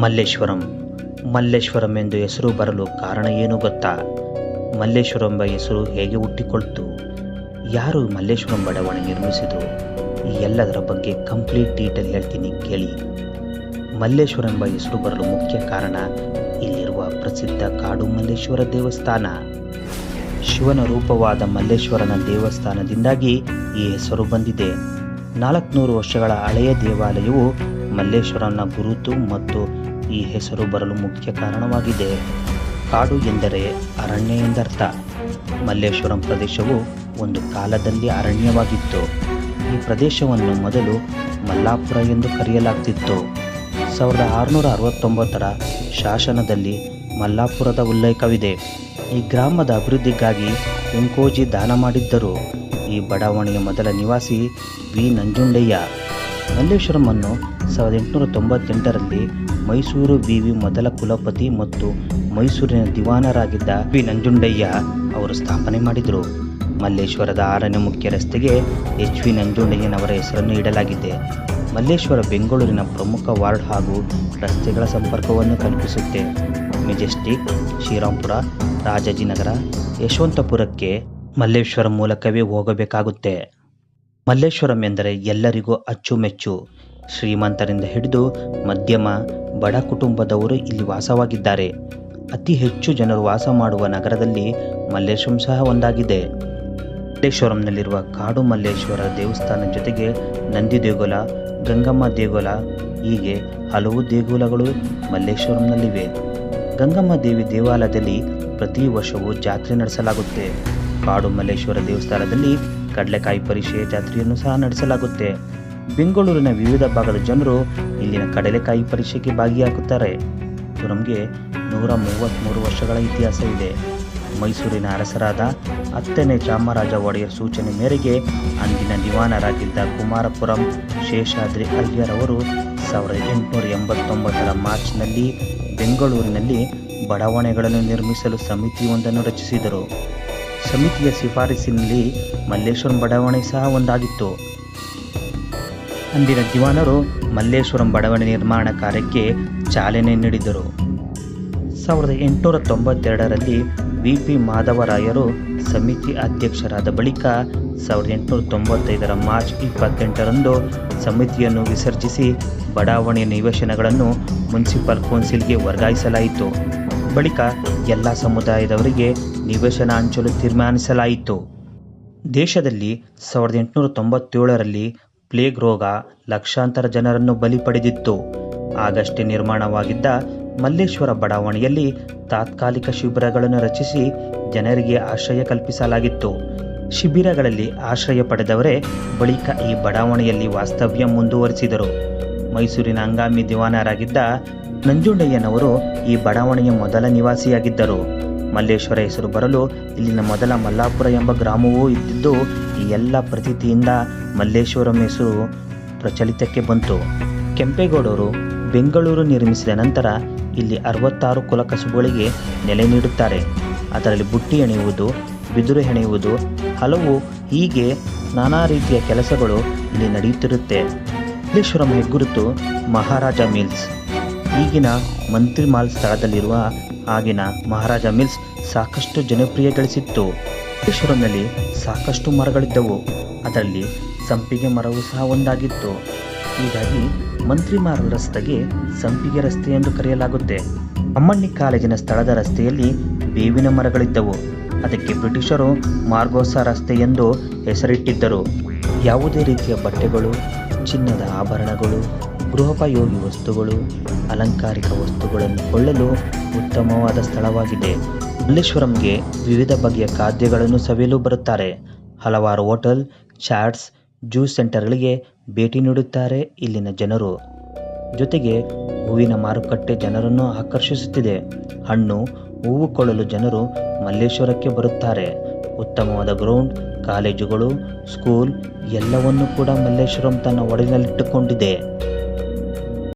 ಮಲ್ಲೇಶ್ವರಂ. ಮಲ್ಲೇಶ್ವರಂ ಎಂದು ಹೆಸರು ಬರಲು ಕಾರಣ ಏನು ಗೊತ್ತಾ? ಮಲ್ಲೇಶ್ವರಂ ಎಂಬ ಹೆಸರು ಹೇಗೆ ಹುಟ್ಟಿಕೊಳ್ತು, ಯಾರು ಮಲ್ಲೇಶ್ವರಂ ಬಡಾವಣೆ ನಿರ್ಮಿಸಿದರು, ಈ ಎಲ್ಲದರ ಬಗ್ಗೆ ಕಂಪ್ಲೀಟ್ ಡೀಟೇಲ್ ಹೇಳ್ತೀನಿ ಕೇಳಿ. ಮಲ್ಲೇಶ್ವರಂ ಎಂಬ ಹೆಸರು ಬರಲು ಮುಖ್ಯ ಕಾರಣ ಇಲ್ಲಿರುವ ಪ್ರಸಿದ್ಧ ಕಾಡು ಮಲ್ಲೇಶ್ವರ ದೇವಸ್ಥಾನ. ಶಿವನ ರೂಪವಾದ ಮಲ್ಲೇಶ್ವರನ ದೇವಸ್ಥಾನದಿಂದಾಗಿ ಈ ಹೆಸರು ಬಂದಿದೆ. 400 ವರ್ಷಗಳ ಹಳೆಯ ದೇವಾಲಯವು ಮಲ್ಲೇಶ್ವರನ ಗುರುತು ಮತ್ತು ಈ ಹೆಸರು ಬರಲು ಮುಖ್ಯ ಕಾರಣವಾಗಿದೆ. ಕಾಡು ಎಂದರೆ ಅರಣ್ಯ ಎಂದರ್ಥ. ಮಲ್ಲೇಶ್ವರಂ ಪ್ರದೇಶವು ಒಂದು ಕಾಲದಲ್ಲಿ ಅರಣ್ಯವಾಗಿತ್ತು. ಈ ಪ್ರದೇಶವನ್ನು ಮೊದಲು ಮಲ್ಲಾಪುರ ಎಂದು ಕರೆಯಲಾಗ್ತಿತ್ತು. 1669ರ ಶಾಸನದಲ್ಲಿ ಮಲ್ಲಾಪುರದ ಉಲ್ಲೇಖವಿದೆ. ಈ ಗ್ರಾಮದ ಅಭಿವೃದ್ಧಿಗಾಗಿ ವೆಂಕೋಜಿ ದಾನ ಮಾಡಿದ್ದರು. ಈ ಬಡಾವಣೆಯ ಮೊದಲ ನಿವಾಸಿ ವಿ ನಂಜುಂಡಯ್ಯ. ಮಲ್ಲೇಶ್ವರಮನ್ನು 1898ರಲ್ಲಿ ಮೈಸೂರು ವಿವಿ ಮೊದಲ ಕುಲಪತಿ ಮತ್ತು ಮೈಸೂರಿನ ದಿವಾನರಾಗಿದ್ದ ವಿ ನಂಜುಂಡಯ್ಯ ಅವರು ಸ್ಥಾಪನೆ ಮಾಡಿದರು. ಮಲ್ಲೇಶ್ವರದ 6ನೇ ಮುಖ್ಯ ರಸ್ತೆಗೆ ಎಚ್ ವಿ ನಂಜುಂಡಯ್ಯನವರ ಹೆಸರನ್ನು ಇಡಲಾಗಿದೆ. ಮಲ್ಲೇಶ್ವರ ಬೆಂಗಳೂರಿನ ಪ್ರಮುಖ ವಾರ್ಡ್ ಹಾಗೂ ರಸ್ತೆಗಳ ಸಂಪರ್ಕವನ್ನು ಕಲ್ಪಿಸುತ್ತೆ. ಮೆಜೆಸ್ಟಿಕ್, ಶ್ರೀರಾಂಪುರ, ರಾಜಾಜಿನಗರ, ಯಶವಂತಪುರಕ್ಕೆ ಮಲ್ಲೇಶ್ವರಂ ಮೂಲಕವೇ ಹೋಗಬೇಕಾಗುತ್ತೆ. ಮಲ್ಲೇಶ್ವರಂ ಎಂದರೆ ಎಲ್ಲರಿಗೂ ಅಚ್ಚುಮೆಚ್ಚು. ಶ್ರೀಮಂತರಿಂದ ಹಿಡಿದು ಮಧ್ಯಮ ಬಡ ಕುಟುಂಬದವರು ಇಲ್ಲಿ ವಾಸವಾಗಿದ್ದಾರೆ. ಅತಿ ಹೆಚ್ಚು ಜನರು ವಾಸ ಮಾಡುವ ನಗರದಲ್ಲಿ ಮಲ್ಲೇಶ್ವರಂ ಸಹ ಒಂದಾಗಿದೆ. ಮಲ್ಲೇಶ್ವರಂನಲ್ಲಿರುವ ಕಾಡು ಮಲ್ಲೇಶ್ವರ ದೇವಸ್ಥಾನ ಜೊತೆಗೆ ನಂದಿ ದೇಗುಲ, ಗಂಗಮ್ಮ ದೇಗುಲ, ಹೀಗೆ ಹಲವು ದೇಗುಲಗಳು ಮಲ್ಲೇಶ್ವರಂನಲ್ಲಿವೆ. ಗಂಗಮ್ಮ ದೇವಿ ದೇವಾಲಯದಲ್ಲಿ ಪ್ರತಿ ವರ್ಷವೂ ಜಾತ್ರೆ ನಡೆಸಲಾಗುತ್ತೆ. ಕಾಡು ಮಲ್ಲೇಶ್ವರ ದೇವಸ್ಥಾನದಲ್ಲಿ ಕಡಲೆಕಾಯಿ ಪರಿಷೆ ಜಾತ್ರೆಯನ್ನು ಸಹ ನಡೆಸಲಾಗುತ್ತೆ. ಬೆಂಗಳೂರಿನ ವಿವಿಧ ಭಾಗದ ಜನರು ಇಲ್ಲಿನ ಕಡಲೆಕಾಯಿ ಪರಿಷೆಗೆ ಭಾಗಿಯಾಗುತ್ತಾರೆ. ಇದು ನಮಗೆ 133 ವರ್ಷಗಳ ಇತಿಹಾಸ ಇದೆ. ಮೈಸೂರಿನ ಅರಸರಾದ 10ನೇ ಚಾಮರಾಜ ಒಡೆಯರ್ ಸೂಚನೆ ಮೇರೆಗೆ ಅಂದಿನ ದಿವಾನರಾಗಿದ್ದ ಕುಮಾರಪುರಂ ಶೇಷಾದ್ರಿ ಅಯ್ಯರವರು 1889ರ ಮಾರ್ಚ್ನಲ್ಲಿ ಬೆಂಗಳೂರಿನಲ್ಲಿ ಬಡಾವಣೆಗಳನ್ನು ನಿರ್ಮಿಸಲು ಸಮಿತಿಯೊಂದನ್ನು ರಚಿಸಿದರು. ಸಮಿತಿಯ ಶಿಫಾರಸಿನಲ್ಲಿ ಮಲ್ಲೇಶ್ವರಂ ಬಡಾವಣೆ ಸಹ ಒಂದಾಗಿತ್ತು. ಅಂದಿನ ದಿವಾನರು ಮಲ್ಲೇಶ್ವರಂ ಬಡಾವಣೆ ನಿರ್ಮಾಣ ಕಾರ್ಯಕ್ಕೆ ಚಾಲನೆ ನೀಡಿದರು. 1892ರಲ್ಲಿ ವಿ ಪಿ ಮಾಧವರಾಯರು ಸಮಿತಿ ಅಧ್ಯಕ್ಷರಾದ ಬಳಿಕ 1895ರ ಮಾರ್ಚ್ 28ರಂದು ಸಮಿತಿಯನ್ನು ವಿಸರ್ಜಿಸಿ ಬಡಾವಣೆಯ ನಿವೇಶನಗಳನ್ನು ಮುನ್ಸಿಪಲ್ ಕೌನ್ಸಿಲ್ಗೆ ವರ್ಗಾಯಿಸಲಾಯಿತು. ಬಳಿಕ ಎಲ್ಲ ಸಮುದಾಯದವರಿಗೆ ನಿವೇಶನ ಹಂಚಲು ತೀರ್ಮಾನಿಸಲಾಯಿತು. ದೇಶದಲ್ಲಿ 1897ರಲ್ಲಿ ಪ್ಲೇಗ್ ರೋಗ ಲಕ್ಷಾಂತರ ಜನರನ್ನು ಬಲಿ ಪಡೆದಿತ್ತು. ಆಗಷ್ಟೇ ನಿರ್ಮಾಣವಾಗಿದ್ದ ಮಲ್ಲೇಶ್ವರ ಬಡಾವಣೆಯಲ್ಲಿ ತಾತ್ಕಾಲಿಕ ಶಿಬಿರಗಳನ್ನು ರಚಿಸಿ ಜನರಿಗೆ ಆಶ್ರಯ ಕಲ್ಪಿಸಲಾಗಿತ್ತು. ಶಿಬಿರಗಳಲ್ಲಿ ಆಶ್ರಯ ಪಡೆದವರೇ ಬಳಿಕ ಈ ಬಡಾವಣೆಯಲ್ಲಿ ವಾಸ್ತವ್ಯ ಮುಂದುವರಿಸಿದರು. ಮೈಸೂರಿನ ಹಂಗಾಮಿ ದಿವಾನರಾಗಿದ್ದ ನಂಜುಂಡಯ್ಯನವರು ಈ ಬಡಾವಣೆಯ ಮೊದಲ ನಿವಾಸಿಯಾಗಿದ್ದರು. ಮಲ್ಲೇಶ್ವರ ಹೆಸರು ಬರಲು ಇಲ್ಲಿನ ಮೊದಲ ಮಲ್ಲಾಪುರ ಎಂಬ ಗ್ರಾಮವೂ ಇದ್ದಿದ್ದು ಈ ಎಲ್ಲ ಪ್ರತೀತಿಯಿಂದ ಮಲ್ಲೇಶ್ವರಂ ಹೆಸರು ಪ್ರಚಲಿತಕ್ಕೆ ಬಂತು. ಕೆಂಪೇಗೌಡರು ಬೆಂಗಳೂರು ನಿರ್ಮಿಸಿದ ನಂತರ ಇಲ್ಲಿ 66 ಕುಲಕಸುಬುಗಳಿಗೆ ನೆಲೆ ನೀಡುತ್ತಾರೆ. ಅದರಲ್ಲಿ ಬುಟ್ಟಿ ಹೆಣೆಯುವುದು, ಬಿದಿರು ಹೆಣೆಯುವುದು, ಹಲವು ಹೀಗೆ ನಾನಾ ರೀತಿಯ ಕೆಲಸಗಳು ಇಲ್ಲಿ ನಡೆಯುತ್ತಿರುತ್ತೆ. ಮಲ್ಲೇಶ್ವರಂ ಹೆಗ್ಗುರುತು ಮಹಾರಾಜ ಮಿಲ್ಸ್. ಈಗಿನ ಮಂತ್ರಿ ಮಾಲ್ ಸ್ಥಳದಲ್ಲಿರುವ ಆಗಿನ ಮಹಾರಾಜ ಮಿಲ್ಸ್ ಸಾಕಷ್ಟು ಜನಪ್ರಿಯ ಗಳಿಸಿತ್ತು. ಮಲ್ಲೇಶ್ವರಂನಲ್ಲಿ ಸಾಕಷ್ಟು ಮರಗಳಿದ್ದವು. ಅದರಲ್ಲಿ ಸಂಪಿಗೆ ಮರವು ಸಹ ಒಂದಾಗಿತ್ತು. ಹೀಗಾಗಿ ಮಂತ್ರಿ ಮಾಲ್ ರಸ್ತೆಗೆ ಸಂಪಿಗೆ ರಸ್ತೆ ಎಂದು ಕರೆಯಲಾಗುತ್ತೆ. ಅಮ್ಮಣ್ಣಿ ಕಾಲೇಜಿನ ಸ್ಥಳದ ರಸ್ತೆಯಲ್ಲಿ ಬೇವಿನ ಮರಗಳಿದ್ದವು. ಅದಕ್ಕೆ ಬ್ರಿಟಿಷರು ಮಾರ್ಗೋಸ ರಸ್ತೆ ಎಂದು ಹೆಸರಿಟ್ಟಿದ್ದರು. ಯಾವುದೇ ರೀತಿಯ ಬಟ್ಟೆಗಳು, ಚಿನ್ನದ ಆಭರಣಗಳು, ಗೃಹೋಪಯೋಗಿ ವಸ್ತುಗಳು, ಅಲಂಕಾರಿಕ ವಸ್ತುಗಳನ್ನು ಕೊಳ್ಳಲು ಉತ್ತಮವಾದ ಸ್ಥಳವಾಗಿದೆ. ಮಲ್ಲೇಶ್ವರಂಗೆ ವಿವಿಧ ಬಗೆಯ ಖಾದ್ಯಗಳನ್ನು ಸವಿಯಲು ಬರುತ್ತಾರೆ. ಹಲವಾರು ಹೋಟೆಲ್, ಚಾಟ್ಸ್, ಜ್ಯೂಸ್ ಸೆಂಟರ್ಗಳಿಗೆ ಭೇಟಿ ನೀಡುತ್ತಾರೆ ಇಲ್ಲಿನ ಜನರು. ಜೊತೆಗೆ ಹೂವಿನ ಮಾರುಕಟ್ಟೆ ಜನರನ್ನು ಆಕರ್ಷಿಸುತ್ತಿದೆ. ಹಣ್ಣು, ಹೂವು ಕೊಳ್ಳಲು ಜನರು ಮಲ್ಲೇಶ್ವರಕ್ಕೆ ಬರುತ್ತಾರೆ. ಉತ್ತಮವಾದ ಗ್ರೌಂಡ್, ಕಾಲೇಜುಗಳು, ಸ್ಕೂಲ್ ಎಲ್ಲವನ್ನೂ ಕೂಡ ಮಲ್ಲೇಶ್ವರಂ ತನ್ನ ಒಡೆಯಲ್ಲಿಟ್ಟುಕೊಂಡಿದೆ.